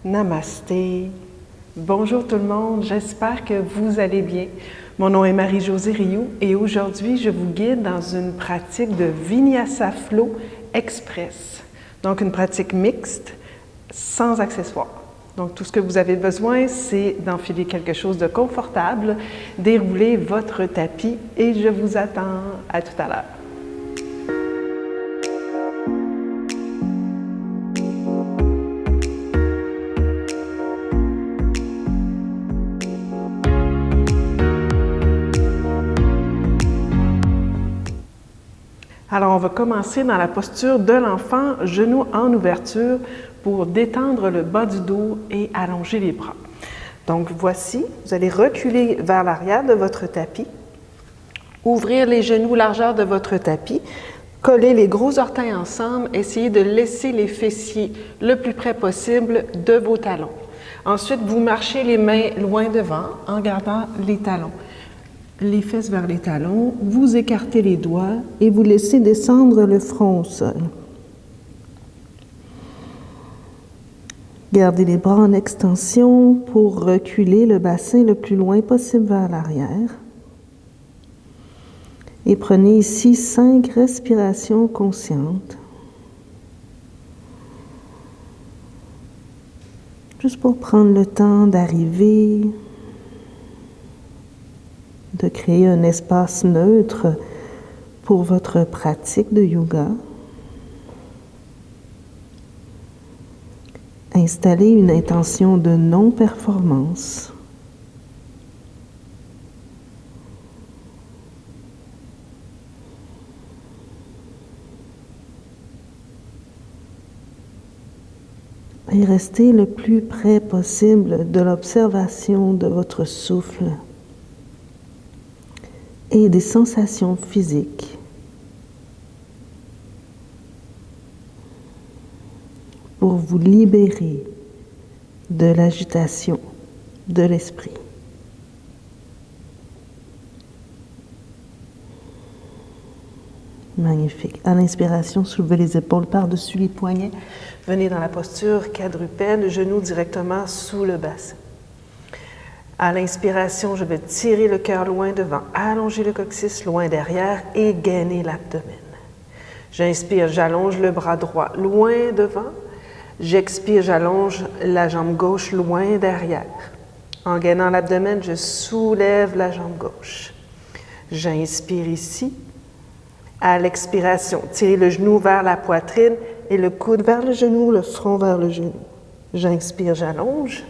Namasté. Bonjour tout le monde, j'espère que vous allez bien. Mon nom est Marie-Josée Rioux et aujourd'hui, je vous guide dans une pratique de Vinyasa Flow Express. Donc, une pratique mixte, sans accessoires. Donc, tout ce que vous avez besoin, c'est d'enfiler quelque chose de confortable, dérouler votre tapis et je vous attends. À tout à l'heure. Alors, on va commencer dans la posture de l'enfant, genoux en ouverture pour détendre le bas du dos et allonger les bras. Donc, voici, vous allez reculer vers l'arrière de votre tapis, ouvrir les genoux largeur de votre tapis, coller les gros orteils ensemble, essayez de laisser les fessiers le plus près possible de vos talons. Ensuite, vous marchez les mains loin devant en gardant les talons. Les fesses vers les talons, vous écartez les doigts et vous laissez descendre le front au sol. Gardez les bras en extension pour reculer le bassin le plus loin possible vers l'arrière. Et prenez ici 5 respirations conscientes. Juste pour prendre le temps d'arriver, de créer un espace neutre pour votre pratique de yoga. Installez une intention de non-performance. Et restez le plus près possible de l'observation de votre souffle et des sensations physiques. Pour vous libérer de l'agitation de l'esprit. Magnifique. À l'inspiration, soulevez les épaules par-dessus les poignets. Venez dans la posture quadrupède, genoux directement sous le bassin. À l'inspiration, je vais tirer le cœur loin devant, allonger le coccyx loin derrière et gainer l'abdomen. J'inspire, j'allonge le bras droit loin devant. J'expire, j'allonge la jambe gauche loin derrière. En gainant l'abdomen, je soulève la jambe gauche. J'inspire ici. À l'expiration, tirez le genou vers la poitrine et le coude vers le genou, le front vers le genou. J'inspire, j'allonge.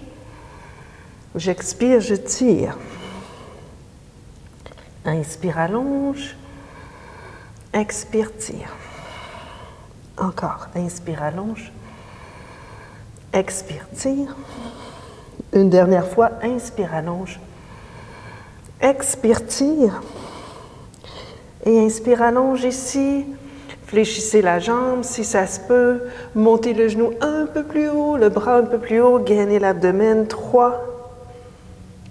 J'expire, je tire. Inspire, allonge. Expire, tire. Encore. Inspire, allonge. Expire, tire. Une dernière fois. Inspire, allonge. Expire, tire. Et inspire, allonge ici. Fléchissez la jambe si ça se peut. Montez le genou un peu plus haut, le bras un peu plus haut. Gainez l'abdomen. 3,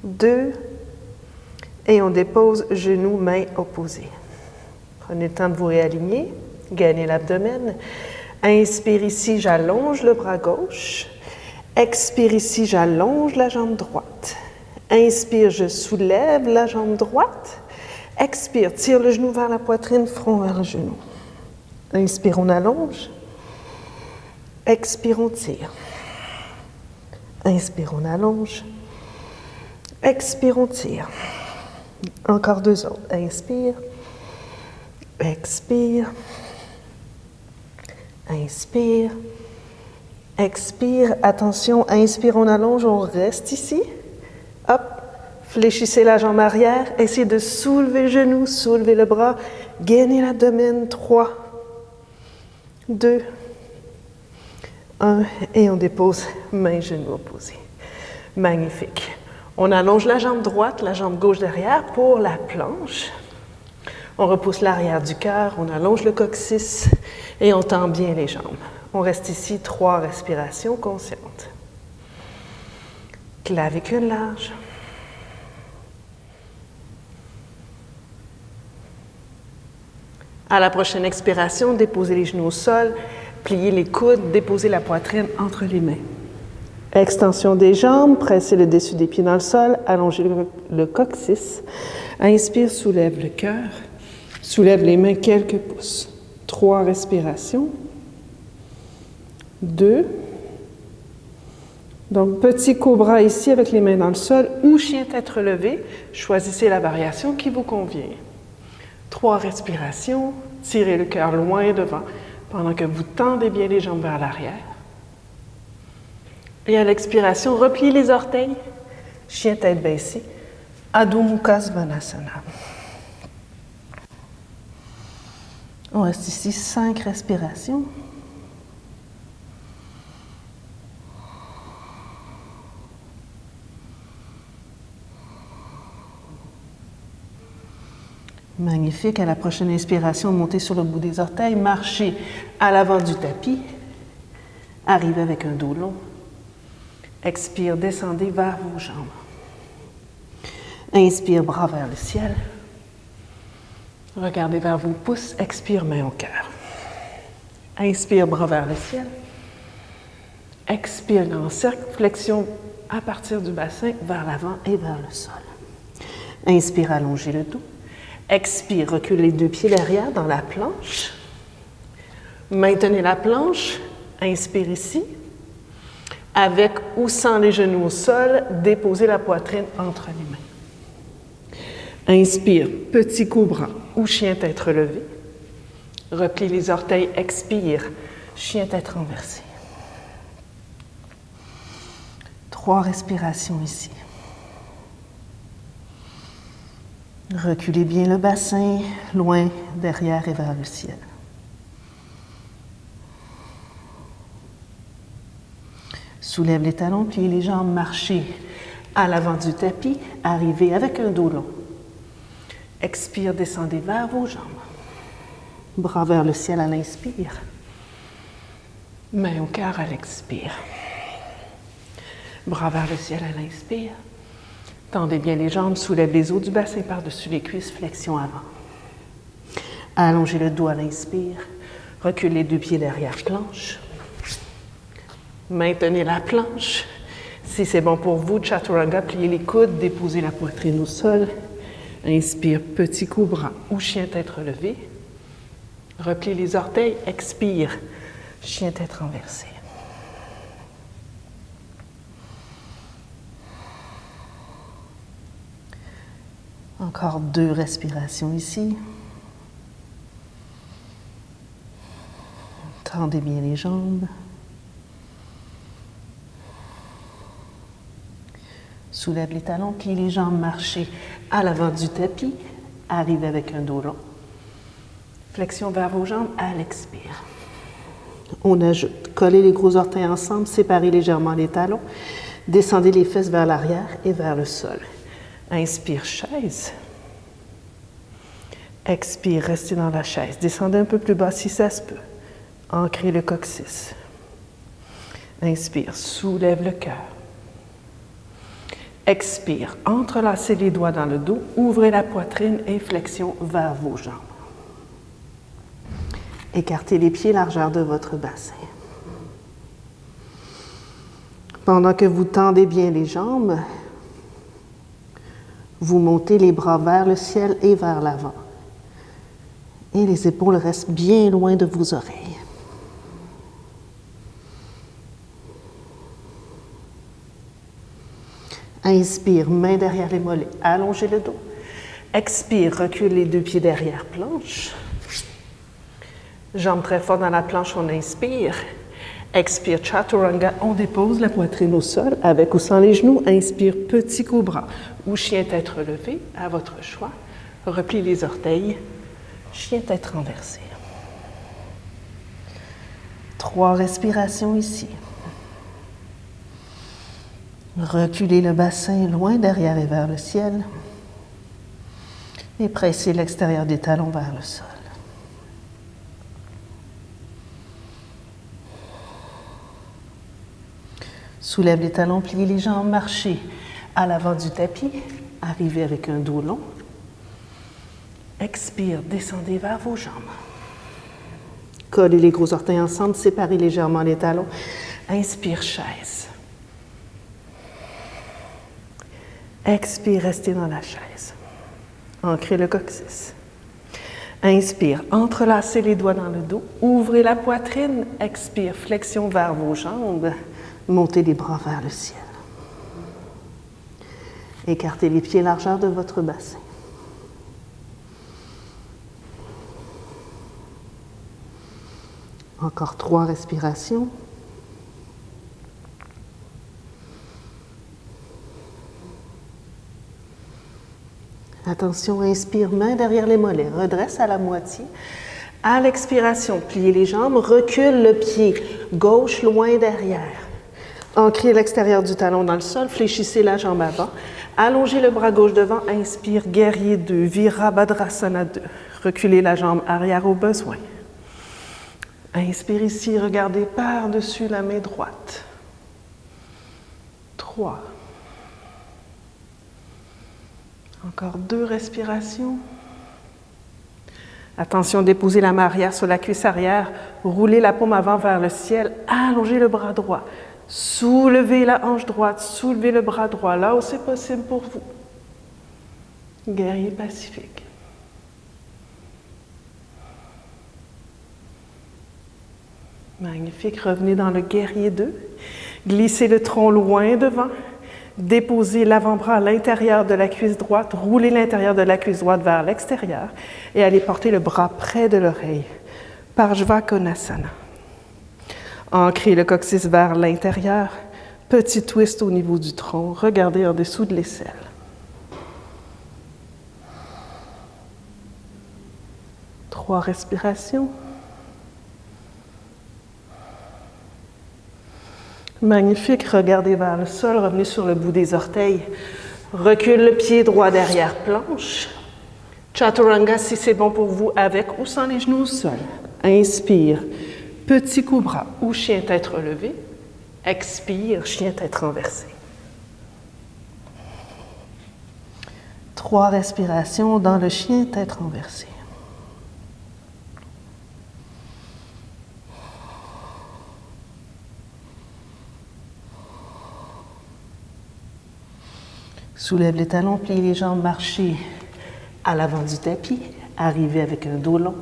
2, et on dépose genoux, mains opposées. Prenez le temps de vous réaligner, gagnez l'abdomen. Inspire ici, j'allonge le bras gauche. Expire ici, j'allonge la jambe droite. Inspire, je soulève la jambe droite. Expire, tire le genou vers la poitrine, front vers le genou. Inspire, on allonge. Expire, on tire. Inspire, on allonge. Expire, on tire. Encore 2 autres. Inspire. Expire. Inspire. Expire. Attention, inspire, on allonge, on reste ici. Hop. Fléchissez la jambe arrière. Essayez de soulever le genou, soulever le bras. Gainez l'abdomen. 3, 2, 1. Et on dépose mains, genoux opposés. Magnifique. On allonge la jambe droite, la jambe gauche derrière pour la planche. On repousse l'arrière du cœur, on allonge le coccyx et on tend bien les jambes. On reste ici 3 respirations conscientes. Clavicule large. À la prochaine expiration, déposez les genoux au sol, pliez les coudes, déposez la poitrine entre les mains. Extension des jambes, pressez le dessus des pieds dans le sol, allongez le coccyx. Inspire, soulève le cœur, soulève les mains quelques pouces. 3 respirations. 2. Donc, petit cobra ici avec les mains dans le sol ou chien tête relevée. Choisissez la variation qui vous convient. 3 respirations. Tirez le cœur loin devant pendant que vous tendez bien les jambes vers l'arrière. Et à l'expiration, repliez les orteils. Chien tête baissée. Adho Mukha Svanasana. On reste ici 5 respirations. Magnifique. À la prochaine inspiration, montez sur le bout des orteils, marchez à l'avant du tapis. Arrivez avec un dos long. Expire, descendez vers vos jambes. Inspire, bras vers le ciel. Regardez vers vos pouces. Expire, main au cœur. Inspire, bras vers le ciel. Expire, grand cercle, flexion à partir du bassin vers l'avant et vers le sol. Inspire, allongez le dos. Expire, reculez les 2 pieds derrière dans la planche. Maintenez la planche. Inspire ici. Avec ou sans les genoux au sol, déposez la poitrine entre les mains. Inspire, petit cobra ou chien tête relevée. Replie les orteils, expire, chien tête renversée. 3 respirations ici. Reculez bien le bassin, loin, derrière et vers le ciel. Soulève les talons, pliez les jambes, marchez à l'avant du tapis, arrivez avec un dos long. Expire, descendez vers vos jambes. Bras vers le ciel à l'inspire. Main au cœur à l'expire. Bras vers le ciel à l'inspire. Tendez bien les jambes, soulève les os du bassin par-dessus les cuisses, flexion avant. Allongez le dos à l'inspire. Reculez les 2 pieds derrière planche. Maintenez la planche. Si c'est bon pour vous, chaturanga, pliez les coudes, déposez la poitrine au sol. Inspire, petit cobra ou chien tête relevée. Repliez les orteils, expire, chien tête renversée. Encore 2 respirations ici. Tendez bien les jambes. Soulève les talons, plie les jambes, marchez à l'avant du tapis. Arrivez avec un dos long. Flexion vers vos jambes à l'expire. On ajoute, collez les gros orteils ensemble, séparez légèrement les talons. Descendez les fesses vers l'arrière et vers le sol. Inspire, chaise. Expire, restez dans la chaise. Descendez un peu plus bas si ça se peut. Ancrez le coccyx. Inspire, soulève le cœur. Expire, entrelacez les doigts dans le dos, ouvrez la poitrine et flexion vers vos jambes. Écartez les pieds, largeur de votre bassin. Pendant que vous tendez bien les jambes, vous montez les bras vers le ciel et vers l'avant. Et les épaules restent bien loin de vos oreilles. Inspire, main derrière les mollets, allongez le dos. Expire, recule les 2 pieds derrière planche. Jambes très fort dans la planche, on inspire. Expire, chaturanga, on dépose la poitrine au sol avec ou sans les genoux. Inspire, petit cobra ou chien tête relevée, à votre choix. Replie les orteils, chien tête renversée. 3 respirations ici. Reculez le bassin loin derrière et vers le ciel. Et pressez l'extérieur des talons vers le sol. Soulève les talons, pliez les jambes, marchez à l'avant du tapis. Arrivez avec un dos long. Expire, descendez vers vos jambes. Collez les gros orteils ensemble, séparez légèrement les talons. Inspire, chaise. Expire, restez dans la chaise. Ancrez le coccyx. Inspire, entrelacez les doigts dans le dos, ouvrez la poitrine. Expire, flexion vers vos jambes, montez les bras vers le ciel. Écartez les pieds largeur de votre bassin. Encore 3 respirations. Attention, inspire, main derrière les mollets, redresse à la moitié. À l'expiration, pliez les jambes, recule le pied gauche loin derrière. Ancrez l'extérieur du talon dans le sol, fléchissez la jambe avant. Allongez le bras gauche devant, inspire, guerrier 2, Virabhadrasana 2. Reculez la jambe arrière au besoin. Inspire ici, regardez par-dessus la main droite. 3. Encore 2 respirations. Attention, déposez la main arrière sur la cuisse arrière. Roulez la paume avant vers le ciel. Allongez le bras droit. Soulevez la hanche droite. Soulevez le bras droit là où c'est possible pour vous. Guerrier pacifique. Magnifique. Revenez dans le guerrier 2. Glissez le tronc loin devant. Déposez l'avant-bras à l'intérieur de la cuisse droite, roulez l'intérieur de la cuisse droite vers l'extérieur et allez porter le bras près de l'oreille. Parshva Konasana. Ancrez le coccyx vers l'intérieur, petit twist au niveau du tronc, regardez en dessous de l'aisselle. Trois respirations. Magnifique, regardez vers le sol, revenez sur le bout des orteils. Recule le pied droit derrière planche. Chaturanga si c'est bon pour vous, avec ou sans les genoux au sol. Inspire, petit cobra ou chien tête relevée. Expire, chien tête renversée. 3 respirations dans le chien tête renversée. Soulève les talons, plie les jambes, marchez à l'avant du tapis. Arrivez avec un dos long.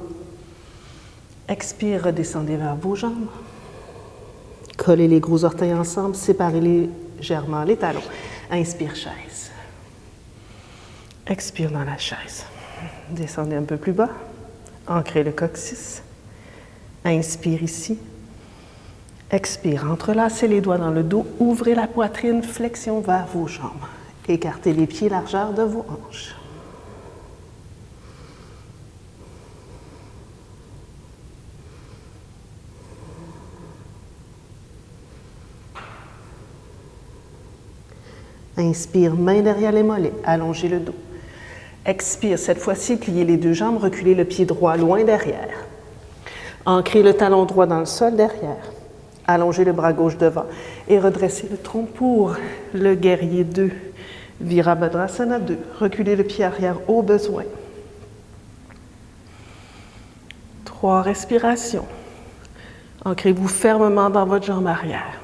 Expire, redescendez vers vos jambes. Collez les gros orteils ensemble, séparez légèrement les talons. Inspire, chaise. Expire dans la chaise. Descendez un peu plus bas. Ancrez le coccyx. Inspire ici. Expire, entrelacez les doigts dans le dos. Ouvrez la poitrine, flexion vers vos jambes. Écartez les pieds largeur de vos hanches. Inspire, main derrière les mollets, allongez le dos. Expire, cette fois-ci, pliez les 2 jambes, reculez le pied droit loin derrière. Ancrez le talon droit dans le sol derrière. Allongez le bras gauche devant et redressez le tronc pour le guerrier 2. Virabhadrasana 2. Reculez le pied arrière au besoin. 3 respirations. Ancrez-vous fermement dans votre jambe arrière.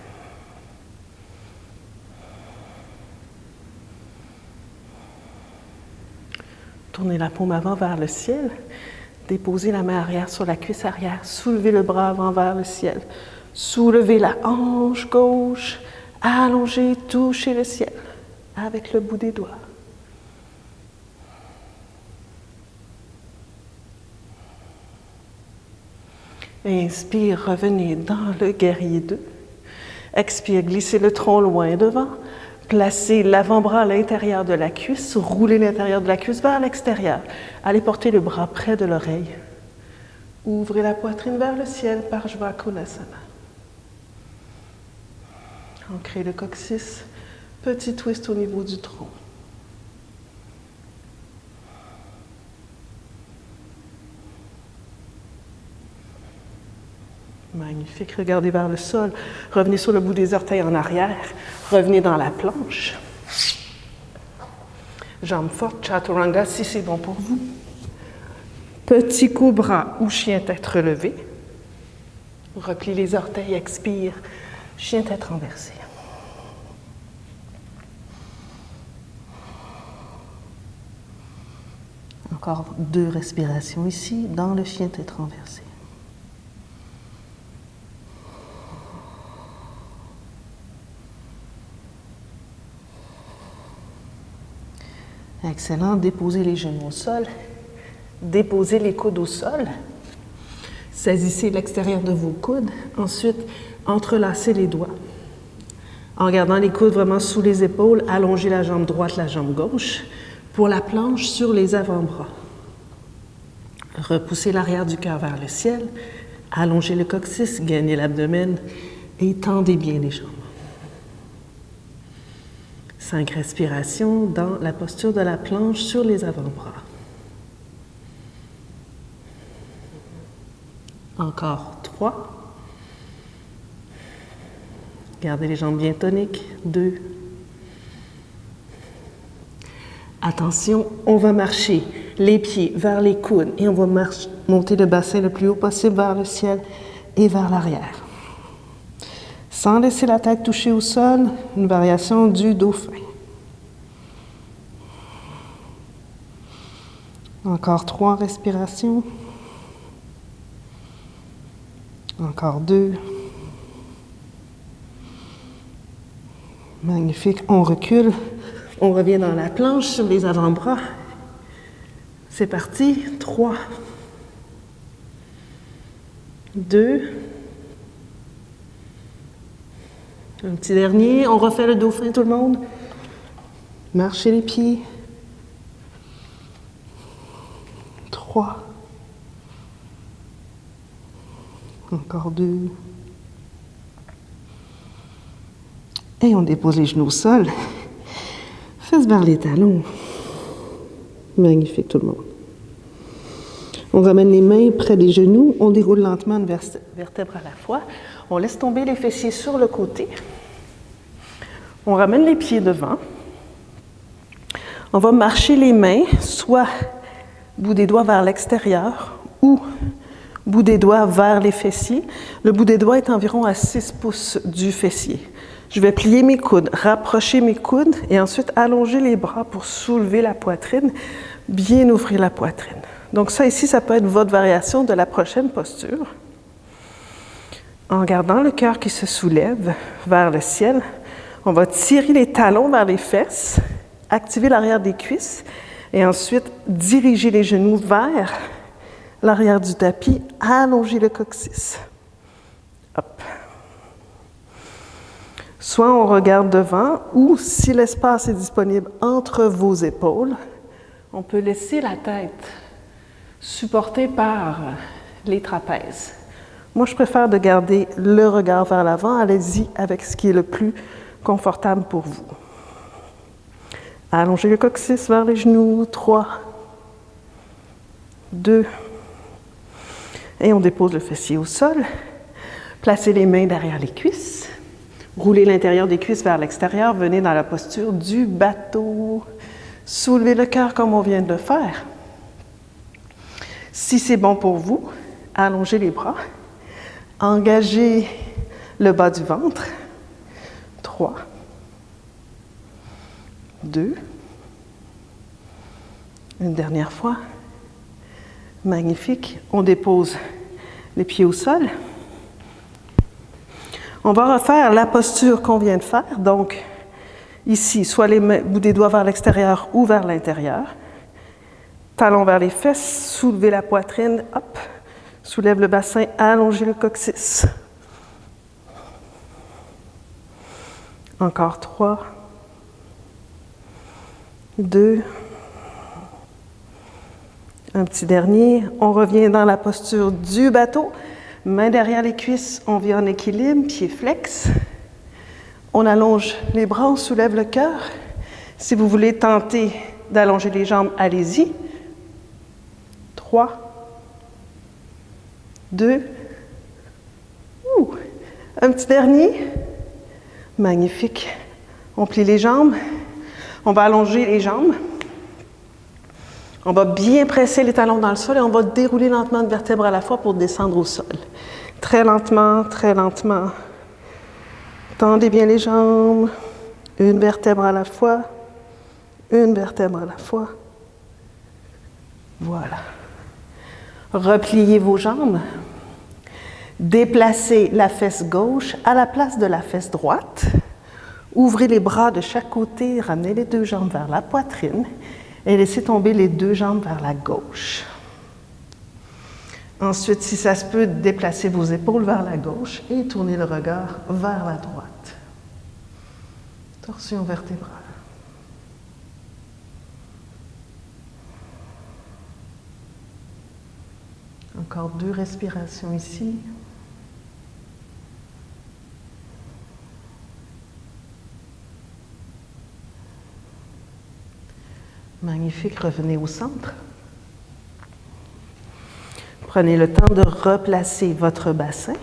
Tournez la paume avant vers le ciel. Déposez la main arrière sur la cuisse arrière. Soulevez le bras avant vers le ciel. Soulevez la hanche gauche. Allongez, touchez le ciel avec le bout des doigts. Inspire, revenez dans le guerrier 2. Expire, glissez le tronc loin devant. Placez l'avant-bras à l'intérieur de la cuisse. Roulez l'intérieur de la cuisse vers l'extérieur. Allez porter le bras près de l'oreille. Ouvrez la poitrine vers le ciel, Parshva Konasana. Ancrez le coccyx. Petit twist au niveau du tronc. Magnifique. Regardez vers le sol. Revenez sur le bout des orteils en arrière. Revenez dans la planche. Jambes fortes, Chaturanga, si c'est bon pour vous. Petit cobra ou chien tête relevée. Replie les orteils, expire. Chien tête renversée. Encore 2 respirations ici, dans le chien tête renversée. Excellent. Déposez les genoux au sol. Déposez les coudes au sol. Saisissez l'extérieur de vos coudes. Ensuite, entrelacez les doigts. En gardant les coudes vraiment sous les épaules, allongez la jambe droite, la jambe gauche. Pour la planche, sur les avant-bras. Repoussez l'arrière du cœur vers le ciel. Allongez le coccyx, gagnez l'abdomen et tendez bien les jambes. 5 respirations dans la posture de la planche sur les avant-bras. Encore 3. Gardez les jambes bien toniques. 2. Attention, on va marcher les pieds vers les coudes et on va monter le bassin le plus haut possible vers le ciel et vers l'arrière. Sans laisser la tête toucher au sol, une variation du dauphin. Encore 3 respirations. Encore 2. Magnifique. On recule. On revient dans la planche sur les avant-bras. C'est parti. 3. 2. Un petit dernier. On refait le dauphin, tout le monde. Marchez les pieds. 3. Encore 2. Et on dépose les genoux au sol. Fesses vers les talons. Magnifique, tout le monde. On ramène les mains près des genoux. On déroule lentement une vertèbre à la fois. On laisse tomber les fessiers sur le côté. On ramène les pieds devant. On va marcher les mains, soit bout des doigts vers l'extérieur ou bout des doigts vers les fessiers. Le bout des doigts est environ à 6 pouces du fessier. Je vais plier mes coudes, rapprocher mes coudes et ensuite allonger les bras pour soulever la poitrine, bien ouvrir la poitrine. Donc ça ici, ça peut être votre variation de la prochaine posture. En gardant le cœur qui se soulève vers le ciel, on va tirer les talons vers les fesses, activer l'arrière des cuisses et ensuite diriger les genoux vers l'arrière du tapis, allonger le coccyx. Hop. Soit on regarde devant ou si l'espace est disponible entre vos épaules, on peut laisser la tête supportée par les trapèzes. Moi, je préfère de garder le regard vers l'avant. Allez-y avec ce qui est le plus confortable pour vous. Allongez le coccyx vers les genoux. 3, 2, et on dépose le fessier au sol. Placez les mains derrière les cuisses. Roulez l'intérieur des cuisses vers l'extérieur. Venez dans la posture du bateau. Soulevez le cœur comme on vient de le faire. Si c'est bon pour vous, allongez les bras. Engagez le bas du ventre. 3, 2. Une dernière fois. Magnifique. On dépose les pieds au sol. On va refaire la posture qu'on vient de faire. Donc, ici, soit les bouts des doigts vers l'extérieur ou vers l'intérieur. Talons vers les fesses, soulevez la poitrine, hop, soulève le bassin, allongez le coccyx. Encore 3, 2, un petit dernier. On revient dans la posture du bateau. Main derrière les cuisses, on vient en équilibre, pieds flex. On allonge les bras, on soulève le cœur. Si vous voulez tenter d'allonger les jambes, allez-y. 3, 2, un petit dernier. Magnifique. On plie les jambes. On va allonger les jambes. On va bien presser les talons dans le sol et on va dérouler lentement une vertèbre à la fois pour descendre au sol. Très lentement, très lentement. Tendez bien les jambes. Une vertèbre à la fois. Une vertèbre à la fois. Voilà. Repliez vos jambes. Déplacez la fesse gauche à la place de la fesse droite. Ouvrez les bras de chaque côté, ramenez les deux jambes vers la poitrine et laissez tomber les deux jambes vers la gauche. Ensuite, si ça se peut, déplacez vos épaules vers la gauche et tournez le regard vers la droite. Torsion vertébrale. Encore 2 respirations ici. Magnifique, revenez au centre. Prenez le temps de replacer votre bassin.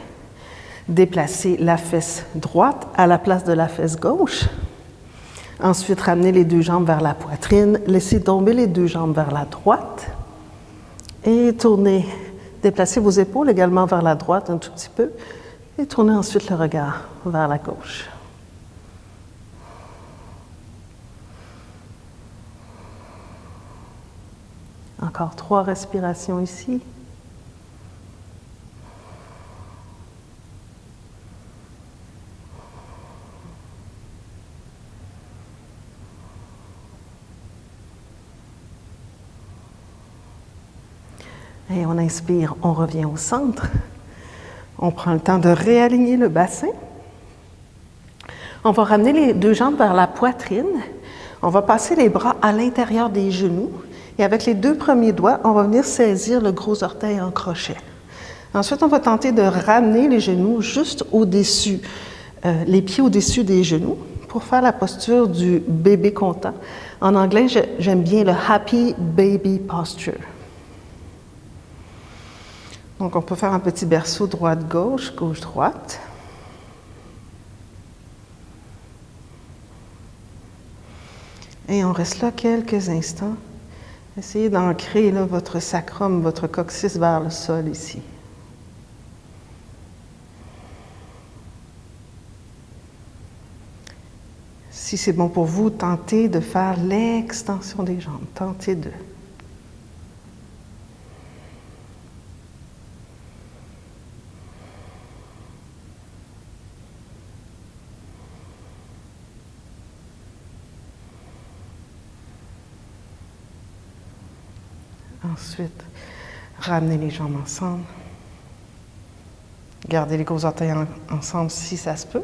Déplacez la fesse droite à la place de la fesse gauche. Ensuite, ramenez les deux jambes vers la poitrine. Laissez tomber les deux jambes vers la droite. Et tournez. Déplacez vos épaules également vers la droite un tout petit peu. Et tournez ensuite le regard vers la gauche. Encore 3 respirations ici. Et on inspire, on revient au centre. On prend le temps de réaligner le bassin. On va ramener les deux jambes vers la poitrine. On va passer les bras à l'intérieur des genoux. Et avec les 2 premiers doigts, on va venir saisir le gros orteil en crochet. Ensuite, on va tenter de ramener les genoux juste au-dessus, les pieds au-dessus des genoux pour faire la posture du bébé content. En anglais, j'aime bien le Happy Baby Posture. Donc, on peut faire un petit berceau droite-gauche, gauche-droite. Et on reste là quelques instants. Essayez d'ancrer votre sacrum, votre coccyx vers le sol ici. Si c'est bon pour vous, tentez de faire l'extension des jambes. Tentez de. Ensuite, ramenez les jambes ensemble. Gardez les gros orteils ensemble si ça se peut,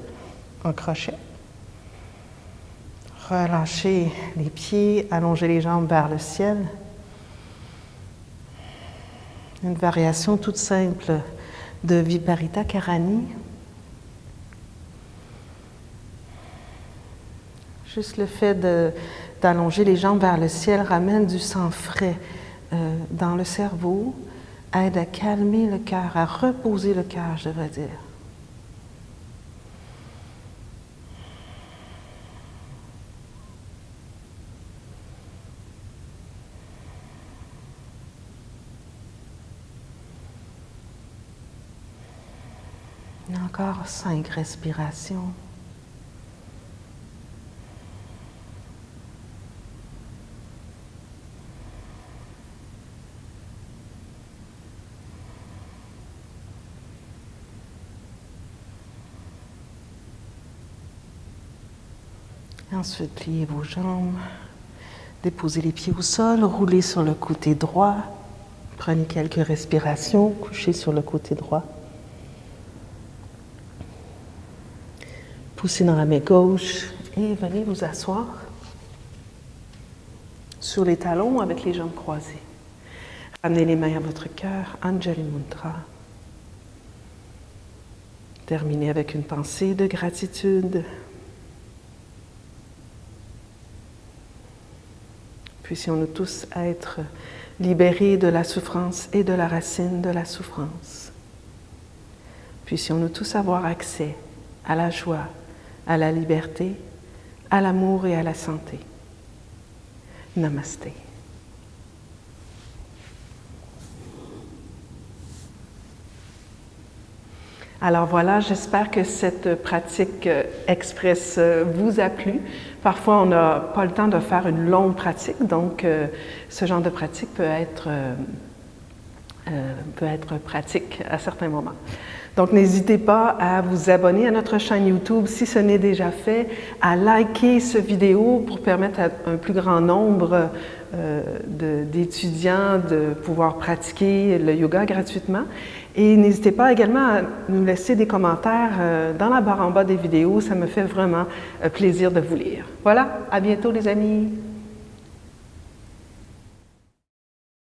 en crochet. Relâchez les pieds, allongez les jambes vers le ciel. Une variation toute simple de Viparita Karani. Juste le fait d'allonger les jambes vers le ciel ramène du sang frais dans le cerveau, aide à calmer le cœur, à reposer le cœur, je devrais dire. Encore 5 respirations. Ensuite, pliez vos jambes, déposez les pieds au sol, roulez sur le côté droit, prenez quelques respirations, couchez sur le côté droit. Poussez dans la main gauche et venez vous asseoir sur les talons avec les jambes croisées. Ramenez les mains à votre cœur, Anjali Mudra. Terminez avec une pensée de gratitude. Puissions-nous tous être libérés de la souffrance et de la racine de la souffrance. Puissions-nous tous avoir accès à la joie, à la liberté, à l'amour et à la santé. Namasté. Alors voilà, j'espère que cette pratique express vous a plu. Parfois, on n'a pas le temps de faire une longue pratique, donc ce genre de pratique peut être pratique à certains moments. Donc, n'hésitez pas à vous abonner à notre chaîne YouTube si ce n'est déjà fait, à liker cette vidéo pour permettre à un plus grand nombre d'étudiants de pouvoir pratiquer le yoga gratuitement. Et n'hésitez pas également à nous laisser des commentaires dans la barre en bas des vidéos, ça me fait vraiment plaisir de vous lire. Voilà, à bientôt les amis!